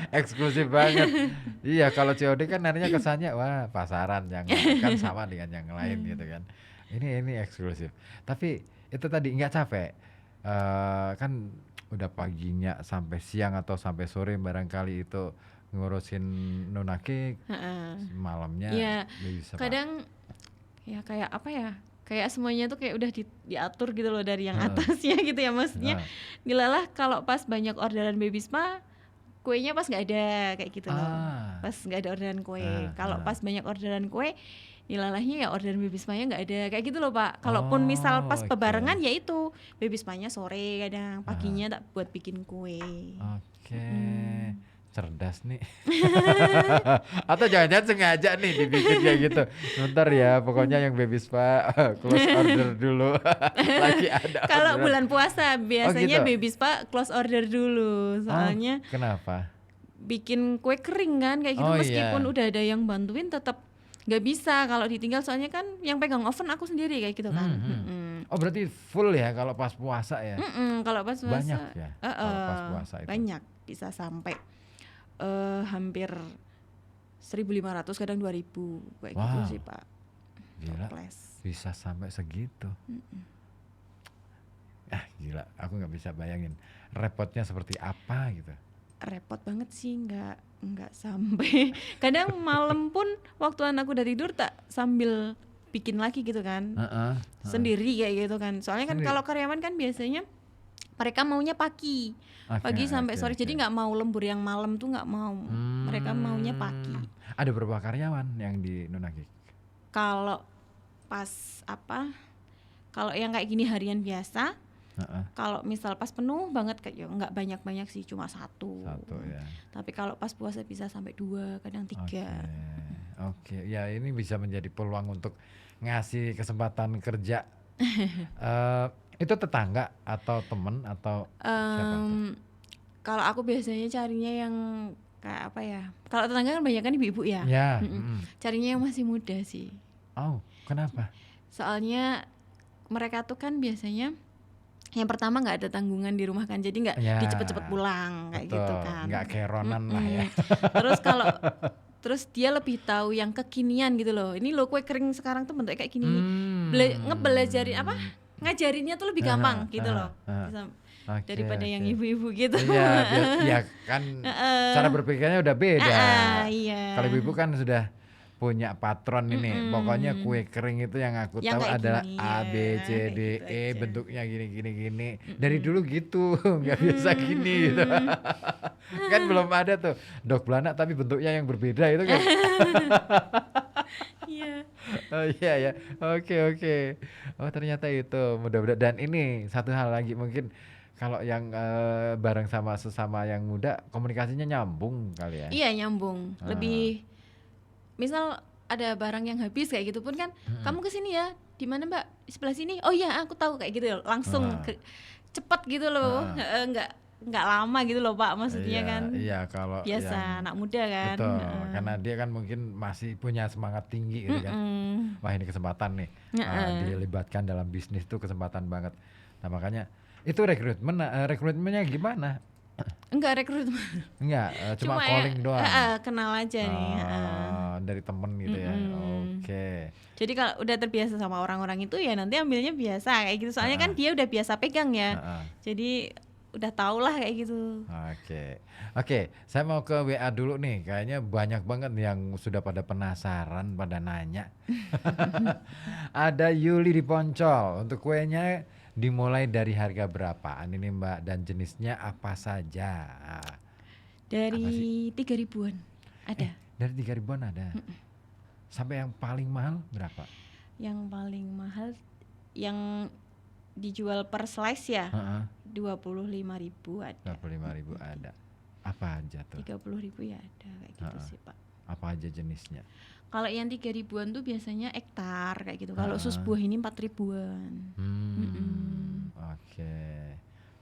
Eksklusif banget. Iya kalau COD kan nantinya kesannya wah pasaran yang kan sama dengan yang lain gitu kan. Ini eksklusif. Tapi itu tadi nggak capek. Kan udah paginya sampai siang atau sampai sore barangkali itu ngurusin nunakik, malamnya Ya bisa kadang ya kayak apa ya? Kayak semuanya tuh kayak udah diatur gitu loh dari yang atasnya gitu ya, maksudnya dilalah kalau pas banyak orderan baby spa kuenya pas nggak ada kayak gitu loh, pas nggak ada orderan kue. Kalau pas banyak orderan kue dilalahnya ya orderan baby spa-nya nggak ada kayak gitu loh Pak. Kalaupun misal pas bebarengan ya itu baby spa-nya sore, kadang paginya tak buat bikin kue. Cerdas nih. Atau jangan-jangan sengaja nih dibikin kayak gitu. Bentar ya, pokoknya yang baby spa close order dulu. Lagi ada. Kalau bulan puasa biasanya gitu? baby spa close order dulu. Soalnya kenapa? Bikin kue kering kan kayak gitu, meskipun udah ada yang bantuin tetap nggak bisa kalau ditinggal, soalnya kan yang pegang oven aku sendiri kayak gitu kan. Oh berarti full ya kalau pas puasa ya? Kalau pas puasa banyak ya? Kalau pas puasa itu banyak, bisa sampai hampir 1.500 kadang 2.000 kayak gitu sih Pak. Gila, bisa sampai segitu. Gila, aku nggak bisa bayangin repotnya seperti apa gitu. Repot banget sih, nggak sampai. Kadang malam pun waktu anakku udah tidur tak sambil bikin lagi gitu kan, sendiri kayak gitu kan. Soalnya kan kalau karyawan kan biasanya mereka maunya pagi sampai sore, jadi nggak mau lembur yang malam tuh nggak mau. Mereka maunya pagi. Ada berapa karyawan yang di Nunakik? Kalau pas kalau yang kayak gini harian biasa, kalau misal pas penuh banget kayak nggak banyak sih, cuma satu ya. Tapi kalau pas puasa bisa sampai 2, kadang 3. Oke. Ya ini bisa menjadi peluang untuk ngasih kesempatan kerja. Itu tetangga atau temen atau siapa? Kalau aku biasanya carinya yang kayak apa ya? Kalau tetangga kan banyak kan ibu-ibu ya. Carinya yang masih muda sih. Oh, kenapa? Soalnya mereka tuh kan biasanya yang pertama nggak ada tanggungan di rumah kan, jadi nggak dicepet-cepet pulang kayak gitu kan. Nggak keronan lah ya. Terus dia lebih tahu yang kekinian gitu loh. Ini loh kue kering sekarang tuh bentuknya kayak gini. Ngebelajarin ngajarinnya tuh lebih gampang gitu loh. Daripada yang ibu-ibu gitu. Iya kan cara berpikirnya udah beda. Kalau ibu-ibu kan sudah punya patron ini. Pokoknya kue kering itu yang aku tahu adalah A B C D E gitu bentuknya gini. Dari dulu gitu, nggak biasa gini gitu. Kan belum ada tuh dok belanak tapi bentuknya yang berbeda itu kan. Iya ya. Oke. Oh ternyata itu mudah-mudahan. Dan ini satu hal lagi mungkin kalau yang bareng sama sesama yang muda komunikasinya nyambung kali ya. Iya nyambung. Lebih misal ada barang yang habis kayak gitu pun kan, kamu kesini ya, di mana Mbak? Di sebelah sini. Oh iya aku tahu kayak gitu, langsung cepet gitu loh, nggak lama gitu loh Pak, maksudnya kan. Iya kalau biasa anak muda kan. Betul, karena dia kan mungkin masih punya semangat tinggi gitu kan. Wah ini kesempatan nih, dilibatkan dalam bisnis tuh kesempatan banget. Nah makanya itu rekrutmennya gimana? Enggak rekrutmen. Enggak, cuma calling doang. Kenal aja nih. Dari temen gitu ya. Oke. Jadi kalau udah terbiasa sama orang-orang itu ya nanti ambilnya biasa kayak gitu. Soalnya kan dia udah biasa pegang ya. Jadi udah tau lah kayak gitu. Oke, saya mau ke WA dulu nih. Kayaknya banyak banget yang sudah pada penasaran, pada nanya. Ada Yuli di Poncol. Untuk kuenya dimulai dari harga berapa? Ini Mbak, dan jenisnya apa saja? Dari 3.000-an ada. Dari 3.000-an ada. Sampai yang paling mahal berapa? Yang paling mahal yang dijual per slice ya, 25.000 ada. 25.000 ada. Apa aja tuh? 30.000 ya ada kayak gitu sih Pak. Apa aja jenisnya? Kalau yang 3.000-an tuh biasanya hektar kayak gitu. Kalau sus buah ini 4.000-an. Oke.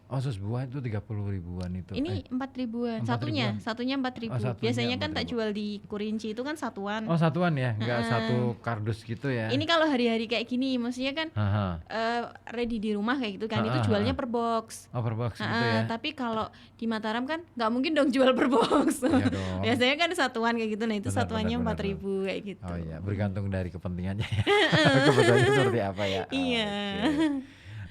Oh, sus buah itu 30 ribuan itu. Ini 4 ribuan. 4 ribuan. Satunya 4 ribu. Oh, satunya Biasanya kan 4 tak ribu. jual di Kurinci itu kan satuan. Oh, satuan ya, nggak Heeh. satu kardus gitu ya. Ini kalau hari-hari kayak gini, maksudnya kan Aha. ready di rumah kayak gitu kan, itu Ha-ha, jualnya ha-ha. per box. Oh, per box gitu Heeh, ya. Tapi kalau di Mataram kan nggak mungkin dong jual per box. Iya dong. Biasanya kan satuan kayak gitu, nah itu Benar, satuannya benar, 4 ribu kayak gitu. Oh iya, bergantung dari kepentingannya ya. Kebutuhannya seperti apa ya. Iya.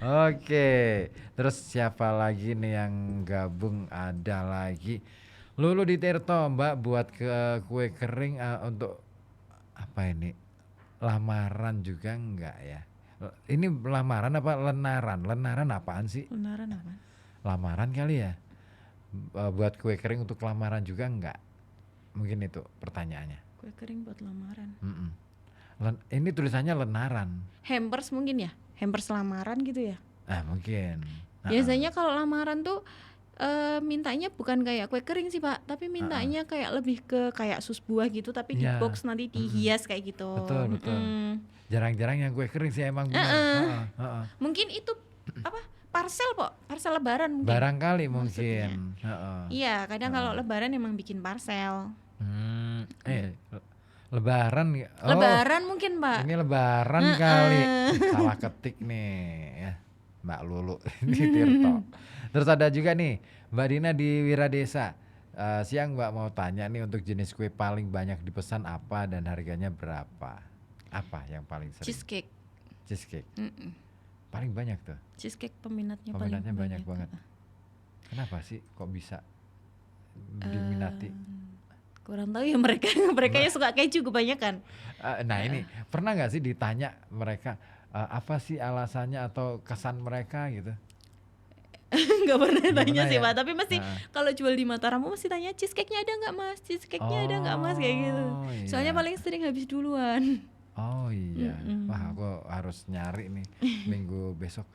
Oke, terus siapa lagi nih yang gabung? Ada lagi Lulu di Tirto, Mbak buat kue kering untuk apa ini? Lamaran juga enggak ya? Ini lamaran apa lenaran? Lenaran apaan sih? Lenaran apa? Lamaran kali ya? Buat kue kering untuk lamaran juga enggak? Mungkin itu pertanyaannya. Kue kering buat lamaran. Mm-mm. Ini tulisannya lenaran. Hampers mungkin ya? Hampers lamaran gitu ya? Mungkin. Biasanya kalau lamaran tuh mintanya bukan kayak kue kering sih Pak, tapi mintanya kayak lebih ke kayak sus buah gitu, tapi di Iya. box nanti dihias kayak gitu. Betul, betul. Jarang-jarang yang kue kering sih emang benar. Heeh. Mungkin itu apa? Parcel Pak, parcel lebaran mungkin. Barangkali mungkin. Iya, kadang kalau lebaran emang bikin parcel. Lebaran. Lebaran mungkin Pak. Ini lebaran kali. Salah ketik nih ya. Mbak Lulu di Tirto. Terus ada juga nih Mbak Dina di Wiradesa. Siang Mbak mau tanya nih, untuk jenis kue paling banyak dipesan apa dan harganya berapa? Apa yang paling sering? Cheesecake. Cheesecake. Paling banyak tuh. Cheesecake peminatnya Peminatnya paling banyak banget. Kenapa sih kok bisa diminati? Kurang tahu ya mereka. Mereka ya suka keju kebanyakan. Nah ini pernah nggak sih ditanya mereka apa sih alasannya atau kesan mereka gitu? Nggak pernah Nggak tanya pernah sih ya? Pak, tapi mesti kalau jual di Mataram mesti tanya cheesecake-nya ada nggak Mas? Cheesecake-nya ada nggak Mas kayak gitu. iya. Soalnya paling sering habis duluan. Oh iya, wah aku harus nyari nih minggu besok.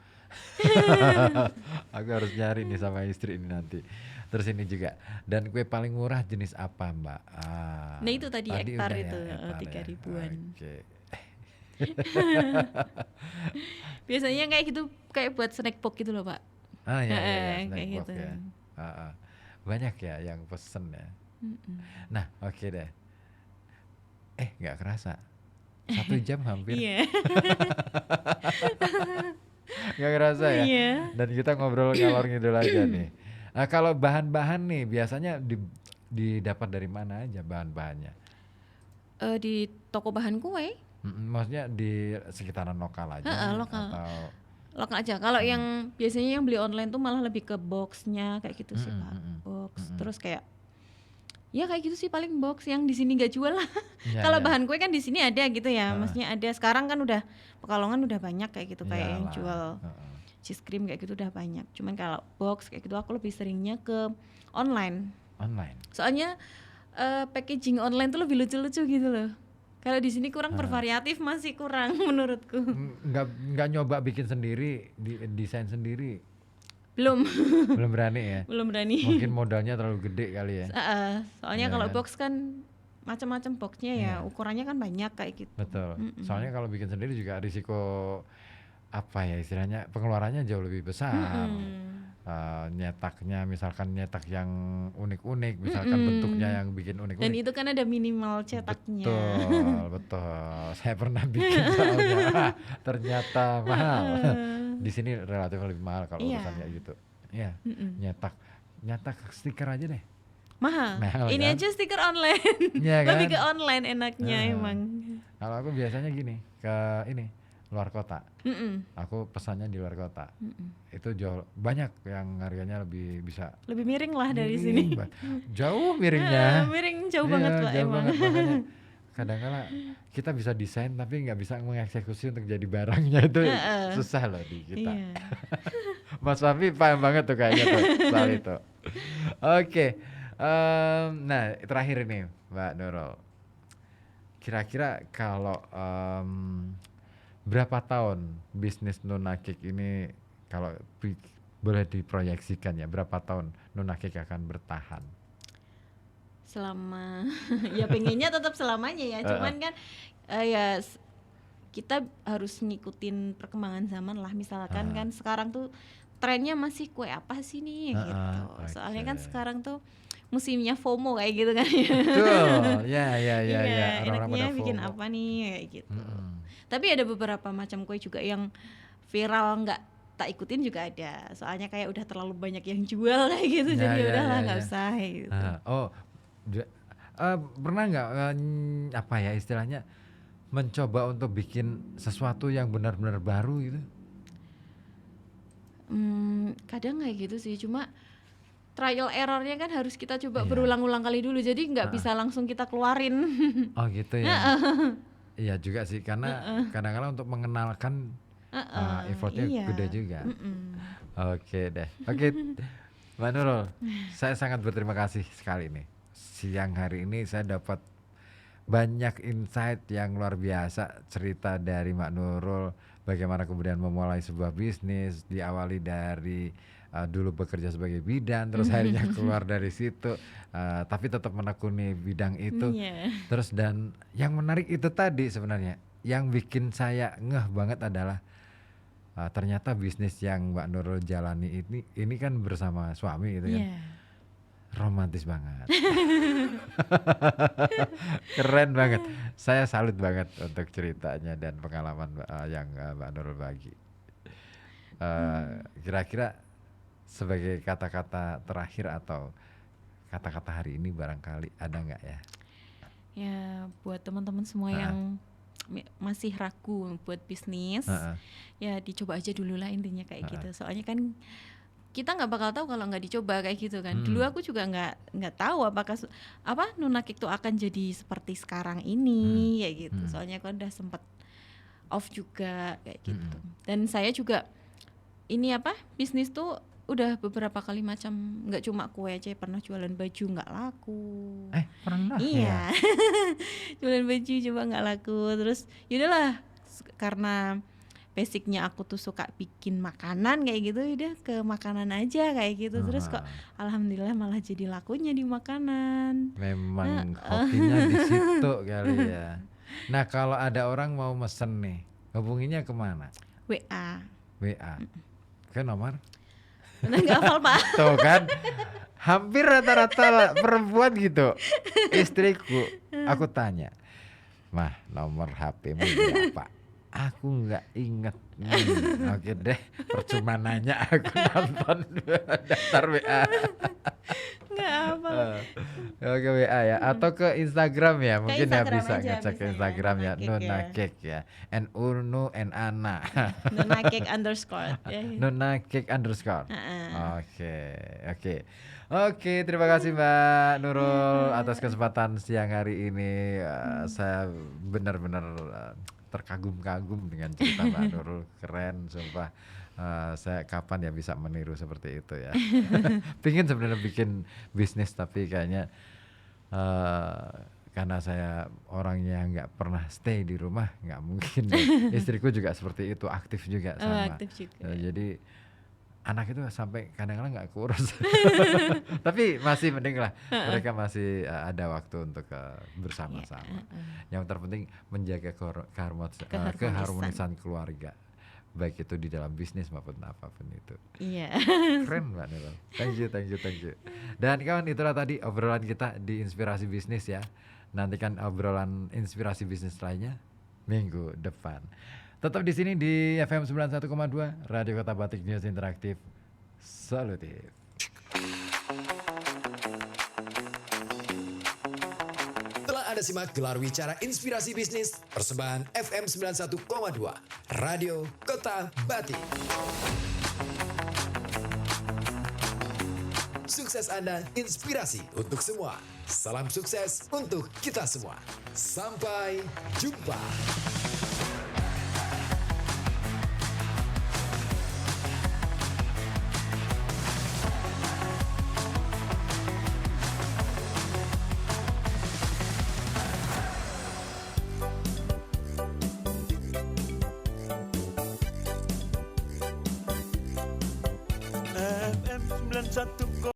Aku harus nyari nih sama istri ini nanti. Terus ini juga, dan kue paling murah jenis apa Mbak? Nah itu tadi hektar udah itu ya, hektar 3 ribuan. Oke. Biasanya kayak gitu, kayak buat snack box gitu loh Pak. Iya, kayak snack box gitu. ya. Banyak ya yang pesen ya. Nah oke deh. Nggak kerasa 1 jam hampir. Iya. Nggak kerasa ya. Iya. Dan kita ngobrol ngalor ngidul aja nih. Nah, kalau bahan-bahan nih biasanya didapat dari mana aja bahan-bahannya? Di toko bahan kue. Maksudnya di sekitaran lokal aja? Lokal. Atau Lokal aja. Kalau yang biasanya yang beli online tuh malah lebih ke boxnya kayak gitu sih Pak. Box. Terus kayak ya kayak gitu sih paling box, yang di sini nggak jual lah. Ya, Kalau ya. bahan kue kan di sini ada gitu ya. Maksudnya ada. Sekarang kan udah Pekalongan udah banyak kayak gitu, kayak yang Iyalah. jual cheese cream kayak gitu udah banyak. Cuman kalau box kayak gitu aku lebih seringnya ke online. Online. Soalnya packaging online tuh lebih lucu-lucu gitu loh. Kalau di sini kurang bervariatif, masih kurang menurutku. Nggak nyoba bikin sendiri, desain sendiri? Belum. Belum berani ya? Belum berani. Mungkin modalnya terlalu gede kali ya? Soalnya Iya kalau kan? box kan macam-macam boxnya ya, ukurannya kan banyak kayak gitu. Betul. Soalnya kalau bikin sendiri juga risiko apa ya istilahnya, pengeluarannya jauh lebih besar. Nyetaknya misalkan nyetak yang unik-unik, misalkan bentuknya yang bikin unik-unik. Dan itu kan ada minimal cetaknya. Betul. Saya pernah bikin soalnya ternyata mahal. Di sini relatif lebih mahal kalau urusan kayak gitu. Iya. Nyetak stiker aja deh. Mahal. Ini kan? aja stiker online. Iya kan? Lebih ke online enaknya emang. Kalau aku biasanya gini, ke ini luar kota. Aku pesannya di luar kota. Itu jauh banyak yang harganya lebih miring lah dari sini. Jauh miringnya. Miring jauh banget Pak jauh emang. banget, makanya kadang-kala kita bisa desain tapi nggak bisa mengeksekusi untuk jadi barangnya, itu susah loh di kita. Iya. Mas Fafi paham banget tuh kayaknya tuh soal itu. Oke. Nah terakhir ini Mbak Nurul, kira-kira kalau berapa tahun bisnis Nuna Cake ini, kalau boleh diproyeksikan ya, berapa tahun Nuna Cake akan bertahan? Selama ya pengennya tetap selamanya ya, cuman kan kita harus ngikutin perkembangan zaman lah. Misalkan kan sekarang tuh trennya masih kue apa sih nih gitu. Soalnya kan oke. sekarang tuh musimnya FOMO kayak gitu kan. Betul. Ya. Iya, Orang-orang enaknya pada bikin FOMO. apa nih kayak gitu. Tapi ada beberapa macam kue juga yang viral nggak tak ikutin juga ada. Soalnya kayak udah terlalu banyak yang jual kayak gitu, Ya, jadi ya, udahlah ya, nggak ya. usah gitu. Pernah nggak apa ya istilahnya mencoba untuk bikin sesuatu yang benar-benar baru gitu? Kadang kayak gitu sih, cuma trial errornya kan harus kita coba Iya. berulang-ulang kali dulu, jadi nggak bisa langsung kita keluarin. Oh gitu ya. Iya juga sih, karena kadang-kadang untuk mengenalkan effortnya iya. gede juga. Oke deh. Oke, Mbak Nurul, saya sangat berterima kasih sekali nih. Siang hari ini saya dapat banyak insight yang luar biasa, cerita dari Mbak Nurul, bagaimana kemudian memulai sebuah bisnis, diawali dari dulu bekerja sebagai bidan, terus akhirnya keluar dari situ, tapi tetap menekuni bidang itu. Iya. Terus dan yang menarik itu tadi sebenarnya, yang bikin saya ngeh banget adalah ternyata bisnis yang Mbak Nurul jalani ini kan bersama suami gitu kan. Iya. Romantis banget. Keren banget. Saya salut banget untuk ceritanya dan pengalaman yang Mbak Nurul bagi. Kira-kira sebagai kata-kata terakhir atau kata-kata hari ini barangkali ada nggak ya? Ya buat teman-teman semua yang masih ragu buat bisnis, ya dicoba aja dulu lah intinya kayak gitu. Soalnya kan kita nggak bakal tahu kalau nggak dicoba kayak gitu kan. Dulu aku juga nggak tahu apakah Nunakik itu akan jadi seperti sekarang ini kayak gitu. Soalnya kan udah sempet off juga kayak gitu. Dan saya juga ini bisnis tuh udah beberapa kali macam, nggak cuma kue aja, pernah jualan baju nggak laku. Pernah? Iya. Jualan baju coba nggak laku, terus yaudahlah karena basicnya aku tuh suka bikin makanan kayak gitu, udah ke makanan aja kayak gitu. Terus kok alhamdulillah malah jadi lakunya di makanan. Memang hokinya di situ kali ya. Nah kalau ada orang mau mesen nih, hubunginya kemana? WA. Ke nomor? Nggak hafal Pak. Tuh kan, hampir rata-rata perempuan gitu. Istriku, aku tanya, "Mah, nomor HP-mu berapa?" Aku nggak inget. Oke deh, percuma nanya, aku nonton daftar WA. Nggak apa. Oke WA ya, atau ke Instagram ya, mungkin ya Instagram bisa aja, ngecek ke bisa Instagram ya, Nunakik Nunakik ya, N-U-N-A-N-A. Nunakik _ Nunakik _ Oke, terima kasih Mbak Nurul atas kesempatan siang hari ini. Saya benar-benar terkagum-kagum dengan cerita Mbak Nurul, keren sumpah. Saya kapan ya bisa meniru seperti itu ya. Pingin sebenarnya bikin bisnis tapi kayaknya karena saya orangnya nggak pernah stay di rumah, nggak mungkin. Istriku juga seperti itu, aktif juga sama. Aktif juga. Jadi anak itu sampai kadang-kadang nggak kurus. Tapi masih mending lah, mereka masih ada waktu untuk bersama-sama. Yang terpenting menjaga keharmonisan keluarga, baik itu di dalam bisnis maupun apapun itu. Iya. Keren Mbak Nurul. Thank you. Dan kawan, itulah tadi obrolan kita di Inspirasi Bisnis ya. Nantikan obrolan inspirasi bisnis lainnya minggu depan. Tetap di sini di FM 91,2 Radio Kota Batik, News Interaktif Solutif. Telah Anda simak gelar wicara inspirasi bisnis persembahan FM 91,2 Radio Kota Batik. Sukses Anda, inspirasi untuk semua. Salam sukses untuk kita semua. Sampai jumpa. FM 91